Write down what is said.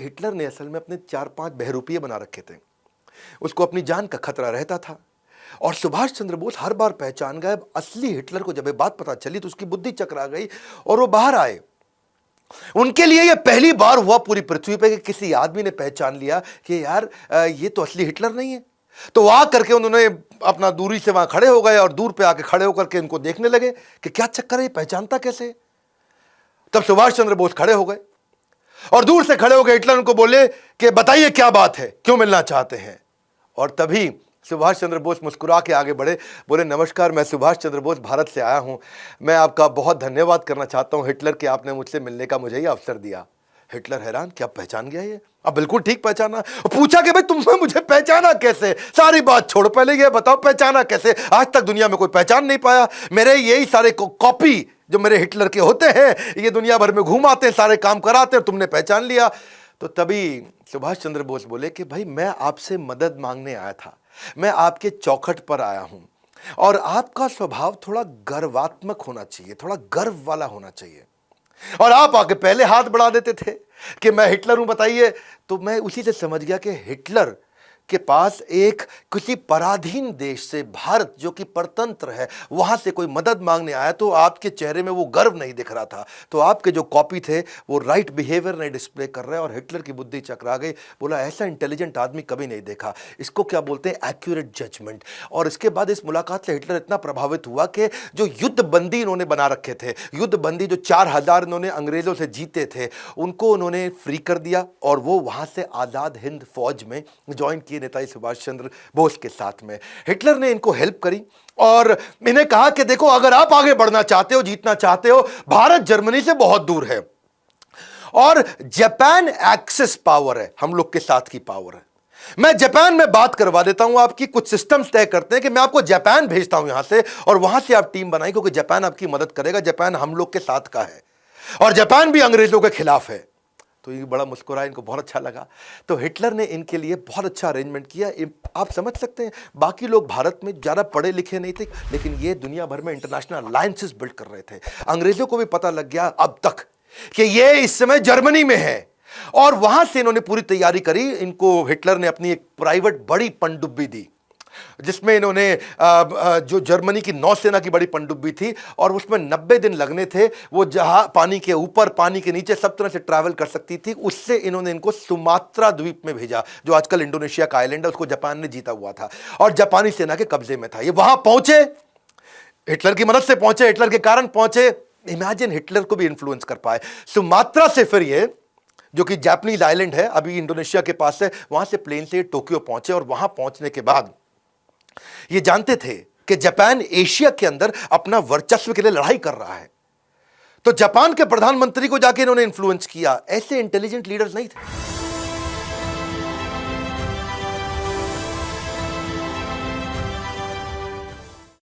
Hitler ने असल में अपने 4-5 बहरूपिये बना रखे थे। उसको अपनी जान का खतरा रहता था और सुभाष चंद्र बोस हर बार पहचान गए। असली हिटलर को जब ये बात पता चली तो उसकी बुद्धि चकरा गई और वो बाहर आए। उनके लिए यह पहली बार हुआ पूरी पृथ्वी पे कि किसी आदमी ने पहचान लिया कि यार ये तो असली हिटलर नहीं है। तो आ करके उन्होंने अपना दूरी से वहां खड़े हो गए और दूर पे आके खड़े होकर के इनको देखने लगे कि क्या चक्कर है, पहचानता कैसे। तब सुभाष चंद्र बोस खड़े हो गए और दूर से खड़े हो गए हिटलर उनको बोले कि बताइए क्या बात है, क्यों मिलना चाहते हैं। और तभी सुभाष चंद्र बोस मुस्कुरा के आगे बढ़े, बोले नमस्कार, मैं सुभाष चंद्र बोस भारत से आया हूं। मैं आपका बहुत धन्यवाद करना चाहता हूं हिटलर कि आपने मुझसे मिलने का मुझे ये अवसर दिया। हिटलर हैरान, क्या पहचान गया ये? अब बिल्कुल ठीक पहचाना। पूछा कि भाई तुमने मुझे पहचाना कैसे? सारी बात छोड़, पहले ये बताओ पहचाना कैसे? आज तक दुनिया में कोई पहचान नहीं पाया। मेरे यही सारे कॉपी जो मेरे हिटलर के होते हैं ये दुनिया भर में घुमाते हैं, सारे काम कराते हैं, तुमने पहचान लिया। तो तभी सुभाष चंद्र बोस बोले कि भाई मैं आपसे मदद मांगने आया था, मैं आपके चौखट पर आया हूं और आपका स्वभाव थोड़ा गर्वात्मक होना चाहिए, थोड़ा गर्व वाला होना चाहिए। और आप आके पहले हाथ बढ़ा देते थे कि मैं हिटलर हूं बताइए। तो मैं उसी से समझ गया कि हिटलर के पास एक किसी पराधीन देश से, भारत जो कि परतंत्र है, वहां से कोई मदद मांगने आया। तो आपके चेहरे में वो गर्व नहीं दिख रहा था। तो आपके जो कॉपी थे वो राइट बिहेवियर नहीं डिस्प्ले कर रहे। और हिटलर की बुद्धि चकरा गई। बोला ऐसा इंटेलिजेंट आदमी कभी नहीं देखा, इसको क्या बोलते हैं एक्यूरेट जजमेंट। और इसके बाद इस मुलाकात से हिटलर इतना प्रभावित हुआ कि जो युद्ध बंदी इन्होंने बना रखे थे, युद्ध बंदी जो 4000 इन्होंने अंग्रेजों से जीते थे, उनको उन्होंने फ्री कर दिया और वो वहां से आजाद हिंद फौज में ज्वाइन किए नेताजी सुभाष चंद्र बोस के साथ में। हिटलर ने इनको हेल्प करी और इन्हें कहा कि देखो अगर आप आगे बढ़ना चाहते हो, जीतना चाहते हो, भारत जर्मनी से बहुत दूर है और जापान एक्सेस पावर है, हम लोग के साथ की पावर है। मैं जापान में बात करवा देता हूं, आपकी कुछ सिस्टम्स तय करते हैं कि मैं आपको जापान भेजता हूं यहां से और वहां से आप टीम बनाई, क्योंकि जापान आपकी मदद करेगा। जापान हम लोग के साथ का है और जापान भी अंग्रेजों के खिलाफ है। तो ये बड़ा मुस्कुराया, इनको बहुत अच्छा लगा। तो हिटलर ने इनके लिए बहुत अच्छा अरेंजमेंट किया। आप समझ सकते हैं, बाकी लोग भारत में ज़्यादा पढ़े लिखे नहीं थे, लेकिन ये दुनिया भर में इंटरनेशनल अलायंसेस बिल्ड कर रहे थे। अंग्रेजों को भी पता लग गया अब तक कि ये इस समय जर्मनी में है और वहां से इन्होंने पूरी तैयारी करी। इनको हिटलर ने अपनी एक प्राइवेट बड़ी पनडुब्बी दी, जिसमें इन्होंने जो जर्मनी की नौसेना की बड़ी पनडुब्बी थी और उसमें 90 दिन लगने थे। वो जहां पानी के ऊपर, पानी के नीचे सब तरह से ट्रैवल कर सकती थी। उससे इन्होंने इनको सुमात्रा द्वीप में भेजा, जो आजकल इंडोनेशिया का आइलैंड है, उसको जापान ने जीता हुआ था और जापानी सेना के कब्जे में था। ये वहां पहुंचे, हिटलर की मदद से पहुंचे, हिटलर के कारण पहुंचे। इमेजिन हिटलर को भी इन्फ्लुएंस कर पाए। सुमात्रा से फिर ये जो कि जापानीज आइलैंड है, अभी इंडोनेशिया के पास है, वहां से प्लेन से टोक्यो पहुंचे और वहां पहुंचने के बाद ये जानते थे कि जापान एशिया के अंदर अपना वर्चस्व के लिए लड़ाई कर रहा है। तो जापान के प्रधानमंत्री को जाके इन्होंने इन्फ्लुएंस किया। ऐसे इंटेलिजेंट लीडर्स नहीं थे।